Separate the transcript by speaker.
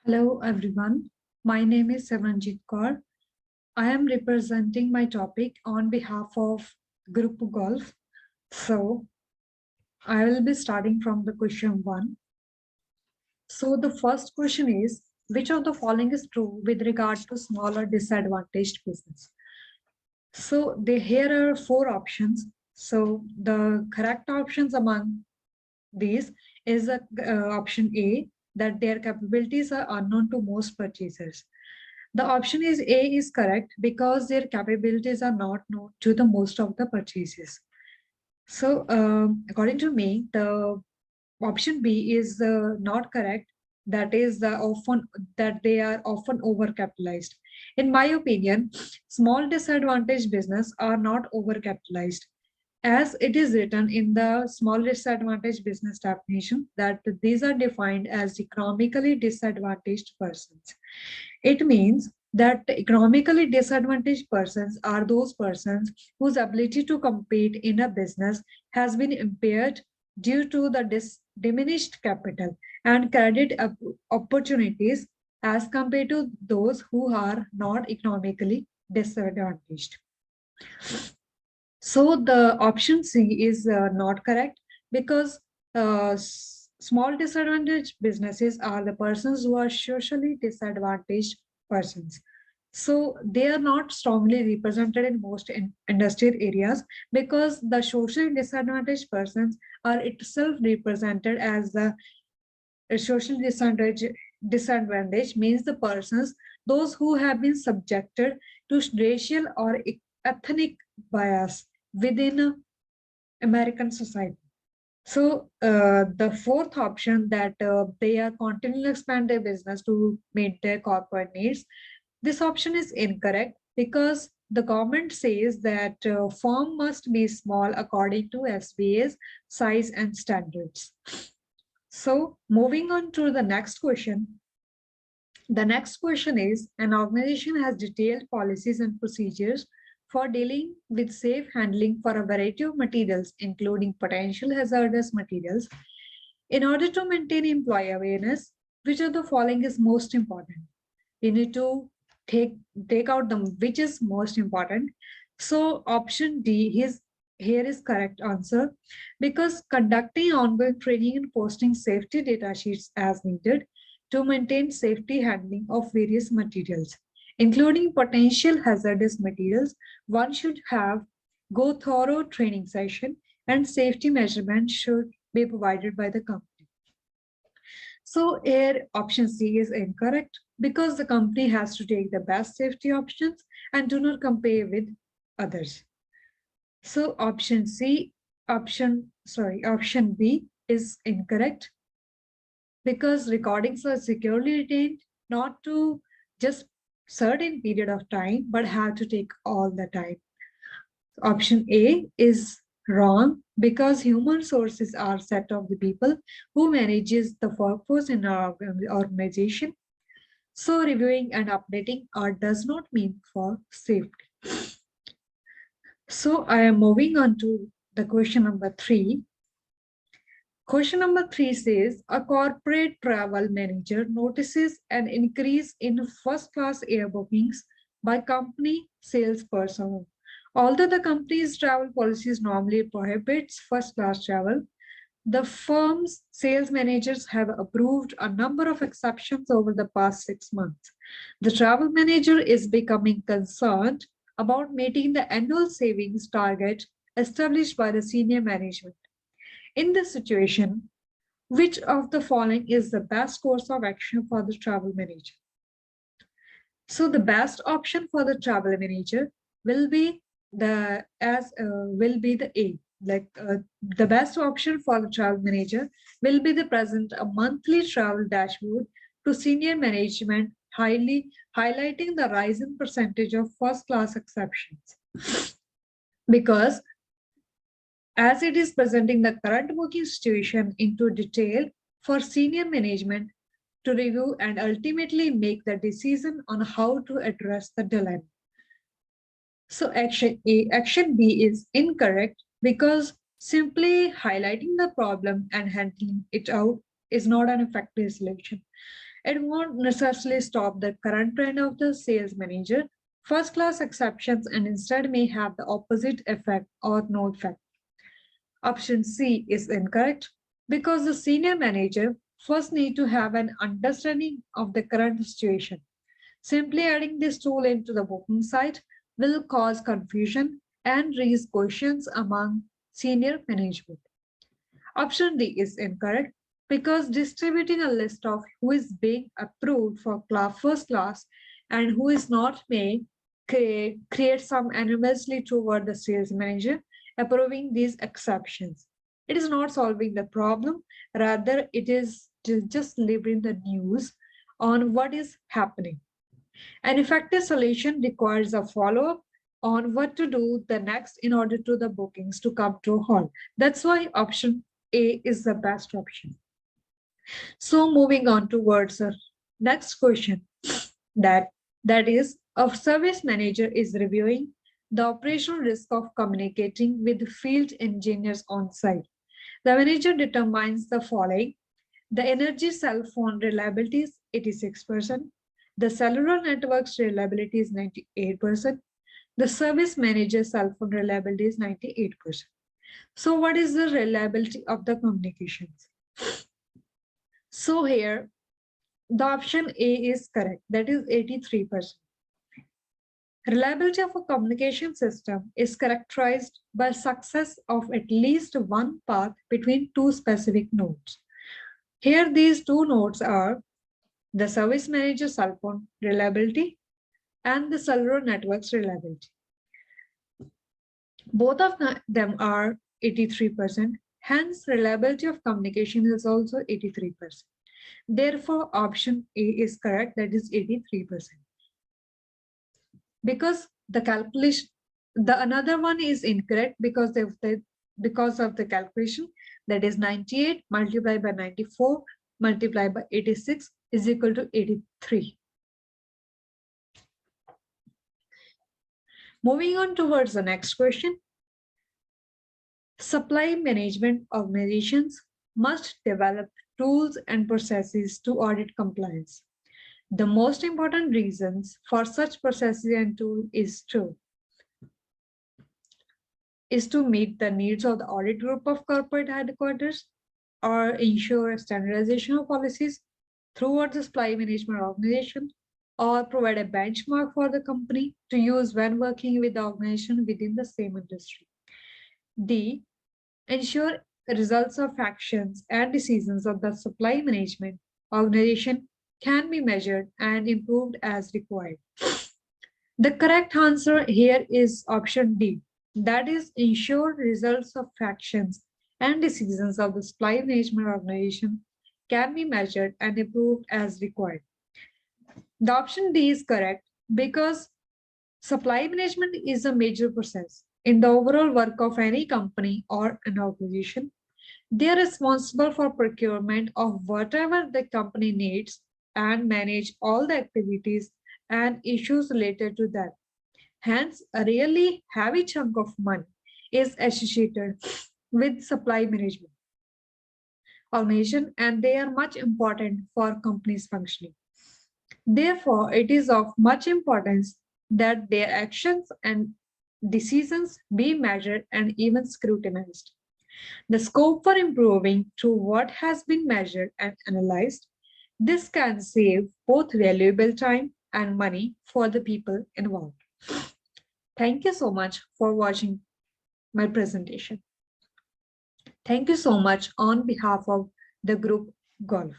Speaker 1: Hello everyone, my name is Savanjit Kaur. I am representing my topic on behalf of Group Golf. So I will be starting from the question 1. So the first question is, which of the following is true with regard to smaller disadvantaged business? So here are four options. So the correct options among these is option A, that their capabilities are unknown to most purchasers. The option is A is correct because their capabilities are not known to the most of the purchases. So according to me, the option B is not correct. That is often that they are often overcapitalized. In my opinion, small disadvantaged business are not overcapitalized, as it is written in the small disadvantaged business definition that these are defined as economically disadvantaged persons. It means that economically disadvantaged persons are those persons whose ability to compete in a business has been impaired due to the diminished capital and credit opportunities as compared to those who are not economically disadvantaged. So the option C is not correct because small disadvantaged businesses are the persons who are socially disadvantaged persons. So they are not strongly represented in most industrial areas because the socially disadvantaged persons are itself represented as the social disadvantage means the persons, those who have been subjected to racial or ethnic bias within American society. So the fourth option that they are continuing to expand their business to meet their corporate needs, this option is incorrect because the government says that firm must be small according to SBA's size and standards. So moving on to the next question. The next question is, an organization has detailed policies and procedures for dealing with safe handling for a variety of materials, including potential hazardous materials. In order to maintain employee awareness, which of the following is most important? We need to take out them which is most important. So option D is here is correct answer because conducting ongoing training and posting safety data sheets as needed to maintain safety handling of various materials, including potential hazardous materials. One should have go thorough training session and safety measurements should be provided by the company. So here option C is incorrect because the company has to take the best safety options and do not compare with others. So option B is incorrect because recordings are securely retained not to just certain period of time but have to take all the time. Option A is wrong because human sources are set of the people who manages the workforce in our organization. So reviewing and updating does not mean for safety. So I am moving on to the question number 3. Question number 3 says, a corporate travel manager notices an increase in first class air bookings by company salesperson. Although the company's travel policies normally prohibits first class travel, the firm's sales managers have approved a number of exceptions over the past 6 months. The travel manager is becoming concerned about meeting the annual savings target established by the senior management. In this situation, which of the following is the best course of action for the travel manager? So the best option for the travel manager will be the A. The best option for the travel manager will be the present a monthly travel dashboard to senior management, highlighting the rising percentage of first class exceptions. Because as it is presenting the current booking situation into detail for senior management to review and ultimately make the decision on how to address the dilemma. So action B is incorrect because simply highlighting the problem and handling it out is not an effective solution. It won't necessarily stop the current trend of the sales manager, first class exceptions, and instead may have the opposite effect or no effect. Option C is incorrect because the senior manager first need to have an understanding of the current situation. Simply adding this tool into the booking site will cause confusion and raise questions among senior management. Option D is incorrect because distributing a list of who is being approved for first class and who is not may create some animosity toward the sales manager approving these exceptions. It is not solving the problem, rather it is just delivering the news on what is happening. An effective solution requires a follow-up on what to do the next in order to the bookings to come to a halt. That's why option A is the best option. So moving on towards the next question, that that is a service manager is reviewing the operational risk of communicating with field engineers on site. The manager determines the following: the energy cell phone reliability is 86%, the cellular network's reliability is 98%, the service manager cell phone reliability is 98%. So what is the reliability of the communications? So here, the option A is correct, that is 83%. Reliability of a communication system is characterized by success of at least one path between two specific nodes. Here, these two nodes are the service manager cell phone reliability and the cellular network's reliability. Both of them are 83%. Hence, reliability of communication is also 83%. Therefore, option A is correct, that is 83%. Because the calculation, the another one is incorrect because of the calculation, that is 98 multiplied by 94 multiplied by 86 is equal to 83. Moving on towards the next question. Supply management organizations must develop tools and processes to audit compliance. The most important reasons for such processes and tools is to meet the needs of the audit group of corporate headquarters or ensure standardization of policies throughout the supply management organization, or provide a benchmark for the company to use when working with the organization within the same industry. D, ensure results of actions and decisions of the supply management organization can be measured and improved as required. The correct answer here is option D, that is, ensure results of actions and decisions of the supply management organization can be measured and improved as required. The option D is correct because supply management is a major process in the overall work of any company or an organization. They are responsible for procurement of whatever the company needs and manage all the activities and issues related to that. Hence, a really heavy chunk of money is associated with supply management organization, and they are much important for companies functioning. Therefore, it is of much importance that their actions and decisions be measured and even scrutinized. The scope for improving through what has been measured and analyzed. This can save both valuable time and money for the people involved. Thank you so much for watching my presentation. Thank you so much on behalf of the group Golf.